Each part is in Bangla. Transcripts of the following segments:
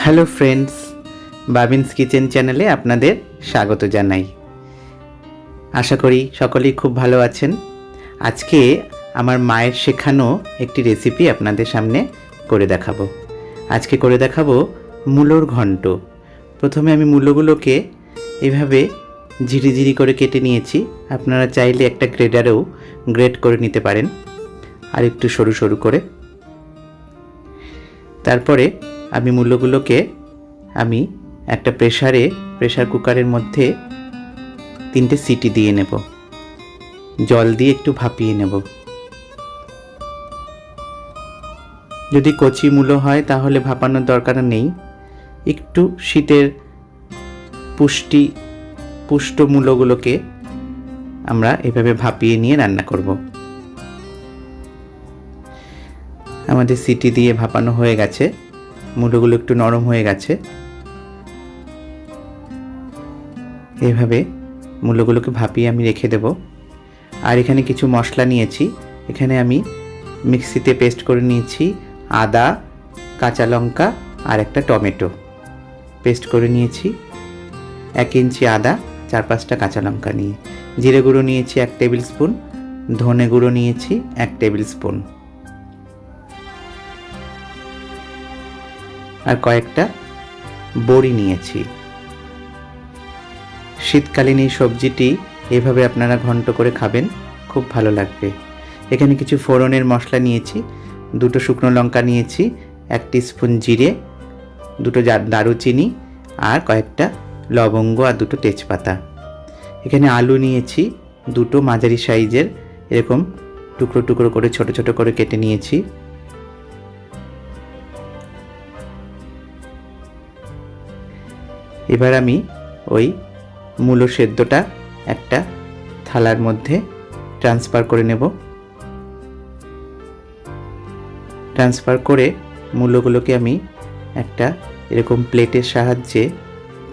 হ্যালো ফ্রেন্ডস, বাবিনস কিচেন চ্যানেলে আপনাদের স্বাগত জানাই। আশা করি সকলেই খুব ভালো আছেন। আজকে আমার মায়ের শেখানো একটি রেসিপি আপনাদের সামনে করে দেখাবো। আজকে করে দেখাবো মূলোর ঘন্ট। প্রথমে আমি মূলোগুলোকে এভাবে ঝিরিঝিরি করে কেটে নিয়েছি। আপনারা চাইলে একটা গ্রেডারেও গ্রেড করে নিতে পারেন, আর একটু সরু সরু করে। তারপরে আমি মূলোগুলোকে একটা প্রেসার কুকারের মধ্যে 3টে সিটি দিয়ে নেব। জল দিয়ে একটু ভাপিয়ে নেব। যদি কচি মূলো হয় তাহলে ভাপানোর দরকার নেই। একটু শীতের পুষ্ট মূলোগুলোকে আমরা এভাবে ভাপিয়ে নিয়ে রান্না করব। আমাদের সিটি দিয়ে ভাপানো হয়ে গেছে, মূলোগুলো একটু নরম হয়ে গেছে। এইভাবে মূলোগুলোকে ভাপিয়ে আমি রেখে দেব। আর এখানে কিছু মশলা নিয়েছি। এখানে আমি মিক্সিতে পেস্ট করে নিয়েছি আদা, কাঁচা লঙ্কা আর একটা টমেটো পেস্ট করে নিয়েছি। 1 ইঞ্চি আদা, 4-5টা কাঁচা লঙ্কা নিয়ে। জিরে গুঁড়ো নিয়েছি 1 টেবিল স্পুন, ধনে গুঁড়ো নিয়েছি 1 টেবিল স্পুন, আর কয়েকটা বড়ি নিয়েছি। শীতকালীন এই সবজিটি এভাবে আপনারা ঘন্ট করে খাবেন, খুব ভালো লাগবে। এখানে কিছু ফোড়নের মশলা নিয়েছি। 2টো শুকনো লঙ্কা নিয়েছি, 1 টিস্পুন জিরে, 2টো দারুচিনি আর কয়েকটা লবঙ্গ আর 2টো তেজপাতা। এখানে আলু নিয়েছি 2টো মাঝারি সাইজের, এরকম টুকরো টুকরো করে ছোট ছোট করে কেটে নিয়েছি। এবার আমি ওই মূলো সেদ্ধটা একটা থালার মধ্যে ট্রান্সফার করে নেব। ট্রান্সফার করে মূলোগুলোকে আমি একটা এরকম প্লেটের সাহায্যে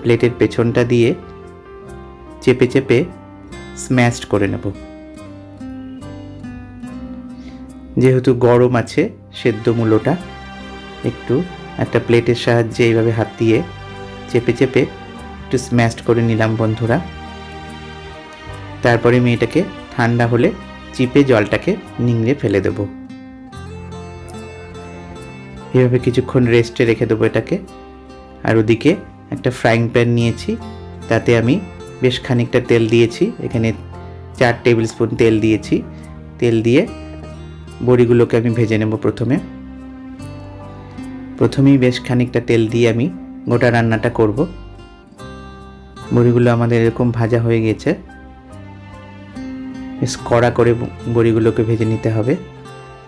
প্লেটের পেছনটা দিয়ে চেপে চেপে স্ম্যাশড করে নেব। যেহেতু গরম আছে সেদ্ধ মূলোটা, একটু একটা প্লেটের সাহায্যে এইভাবে হাত দিয়ে চেপে চেপে একটু স্ম্যাশড করে নিলাম বন্ধুরা। তারপরে আমি এটাকে ঠান্ডা হলে চিপে জলটাকে নিংড়ে ফেলে দেব। এভাবে কিছুক্ষণ রেস্টে রেখে দেবো এটাকে। আর ওদিকে একটা ফ্রাইং প্যান নিয়েছি, তাতে আমি বেশ খানিকটা তেল দিয়েছি। এখানে 4 টেবিল স্পুন তেল দিয়েছি। তেল দিয়ে বড়িগুলোকে আমি ভেজে নেব। প্রথমেই বেশ খানিকটা তেল দিয়ে আমি গোটা রান্নাটা করব। বড়িগুলো আমাদের এরকম ভাজা হয়ে গেছে। বেশ কড়া করে বড়িগুলোকে ভেজে নিতে হবে।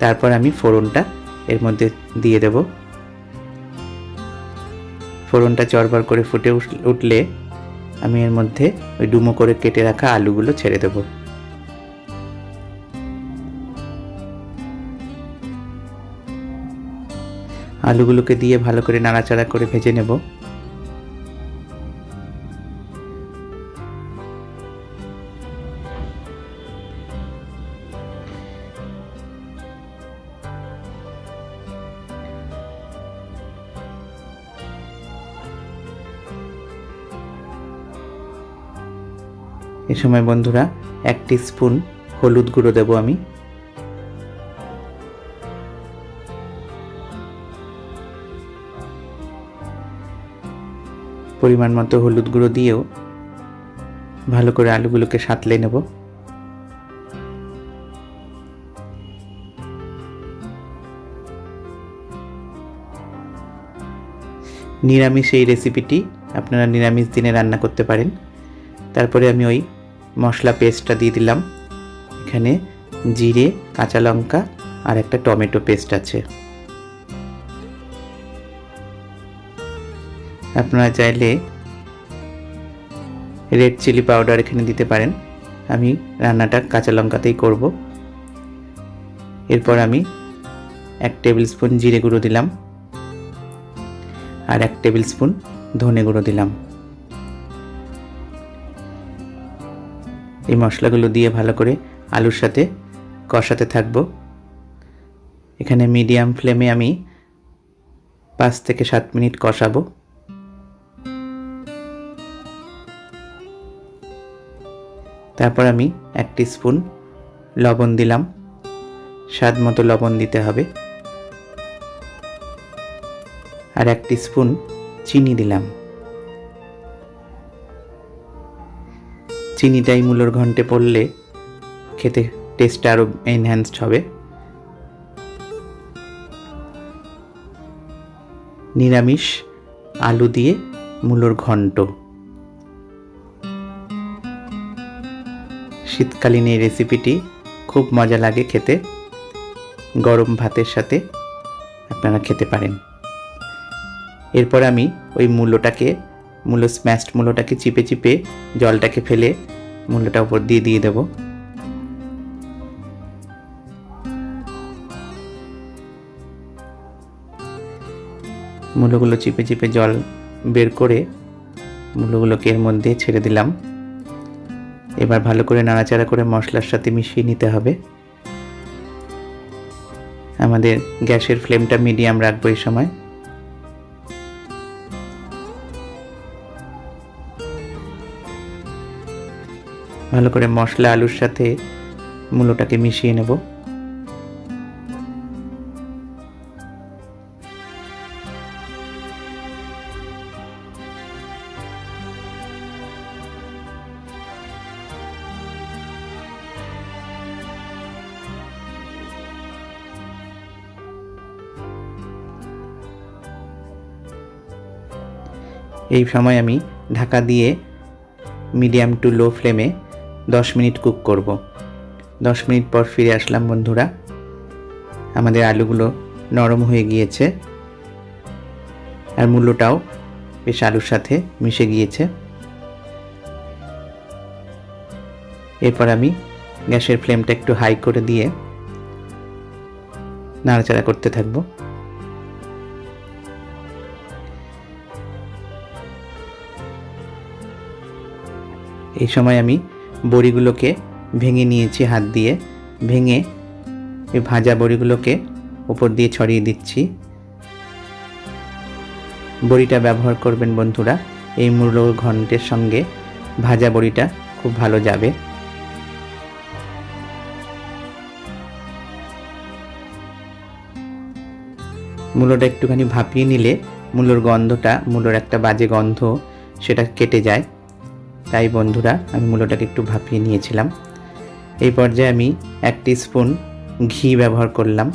তারপর আমি ফোড়নটা এর মধ্যে দিয়ে দেব। ফোড়নটা চড়বার করে ফুটে উঠলে আমি এর মধ্যে ওই ডুমো করে কেটে রাখা আলুগুলো ছেড়ে দেব। আলুগুলোকে দিয়ে ভালো করে নাড়াচাড়া করে ভেজে নেব। এ সময় বন্ধুরা 1 টিস্পুন হলুদ গুঁড়ো দেব আমি। পরিমাণ মতো হলুদ গুঁড়ো দিয়েও ভালো করে আলুগুলোকে সাঁতলে নেব। নিরামিষ এই রেসিপিটি আপনারা নিরামিষ দিনে রান্না করতে পারেন। তারপরে আমি ওই মশলা পেস্টটা দিয়ে দিলাম। এখানে জিরে, কাঁচা লঙ্কা আর একটা টমেটো পেস্ট আছে। আপনারা চাইলে রেড চিলি পাউডার এখানে দিতে পারেন। আমি রান্নাটা কাঁচা লঙ্কাতেই করব। এরপর আমি 1 টেবিল স্পুন জিরে গুঁড়ো দিলাম আর 1 টেবিল স্পুন ধনে গুঁড়ো দিলাম। এই মশলাগুলো দিয়ে ভালো করে আলুর সাথে কষাতে থাকবো। এখানে মিডিয়াম ফ্লেমে আমি 5 থেকে 7 মিনিট কষাবো। তারপর আমি 1 টিস্পুন লবণ দিলাম, স্বাদ মতো লবণ দিতে হবে। আর 1 টিস্পুন চিনি দিলাম। চিনিটাই মূলোর ঘন্টে পড়লে খেতে টেস্টটা আরও এনহ্যান্সড হবে। নিরামিষ আলু দিয়ে মূলোর ঘন্ট। শীতকালীন এই রেসিপিটি খুব মজা লাগে খেতে, গরম ভাতের সাথে আপনারা খেতে পারেন। এরপর আমি ওই স্ম্যাশড মূলোটাকে চিপে চিপে জলটাকে ফেলে মূলোটা উপর দিয়ে দেব। মূলোগুলো চিপে চিপে জল বের করে মূলোগুলোকে এর মধ্যে ছেড়ে দিলাম। এবার ভালো করে নাড়াচাড়া করে মশলার সাথে মিশিয়ে নিতে হবে। আমাদের গ্যাসের ফ্লেমটা মিডিয়াম রাখবো এই সময়। ভালো করে মশলা আলুর সাথে মূলোটাকে মিশিয়ে নেব। এই সময় আমি ঢাকা দিয়ে মিডিয়াম টু লো ফ্লেমে 10 মিনিট কুক করব। 10 মিনিট পর ফিরে আসলাম বন্ধুরা। আমাদের আলুগুলো নরম হয়ে গিয়েছে আর মূলোটাও বেশ আলুর সাথে মিশে গিয়েছে। এরপর আমি গ্যাসের ফ্লেমটা একটু হাই করে দিয়ে নাড়াচাড়া করতে থাকবো। এই সময় আমি বড়িগুলোকে ভেঙে নিয়েছি হাত দিয়ে। ভেঙে এই ভাজা বড়িগুলোকে উপর দিয়ে ছড়িয়ে দিচ্ছি। বড়িটা ব্যবহার করবেন বন্ধুরা, এই মূলোর ঘন্টের সঙ্গে ভাজা বড়িটা খুব ভালো যাবে। মূলোটা একটুখানি ভাপিয়ে নিলে মূলোর একটা বাজে গন্ধ সেটা কেটে যায়। তাই বন্ধুরা আমি মূলোটাকে একটু ভাপিয়ে নিয়েছিলাম। এই পর্যায়ে আমি 1 টিস্পুন ঘি ব্যবহার করলাম।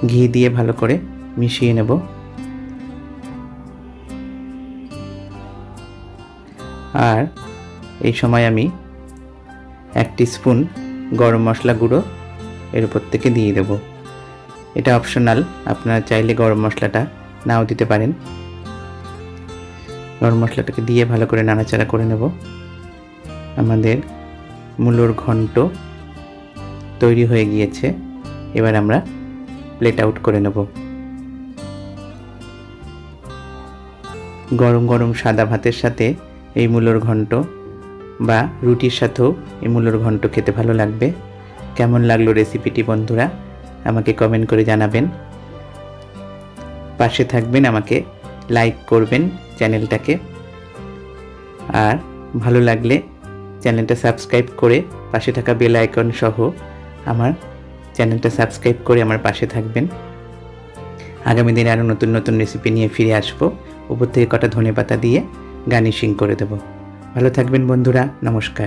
ঘি দিয়ে ভালো করে মিশিয়ে নেব। আর এই সময় আমি 1 টিস্পুন গরম মশলা গুঁড়ো এর উপর থেকে দিয়ে দেব। এটা অপশনাল, আপনারা চাইলে গরম মশলাটা নাও দিতে পারেন। গরম মশলাটাকে দিয়ে ভালো করে নাড়াচাড়া করে নেব। আমাদের মূলোর ঘন্ট তৈরি হয়ে গিয়েছে। এবার আমরা প্লেট আউট করে নেব। গরম গরম সাদা ভাতের সাথে এই মূলোর ঘন্ট বা রুটির সাথেও এই মূলোর ঘন্ট খেতে ভালো লাগবে। কেমন লাগলো রেসিপিটি বন্ধুরা আমাকে কমেন্ট করে জানাবেন। পাশে থাকবেন, আমাকে লাইক করবেন চ্যানেলটাকে। আর ভালো লাগলে চ্যানেলটা সাবস্ক্রাইব করে পাশে থাকা বেল আইকন সহ আমার চ্যানেলটা সাবস্ক্রাইব করে আমার পাশে থাকবেন। আগামী দিনে আরও নতুন নতুন রেসিপি নিয়ে ফিরে আসবো। উপর থেকে কটা ধনেপাতা দিয়ে গার্নিশিং করে দেব। ভালো থাকবেন বন্ধুরা, নমস্কার।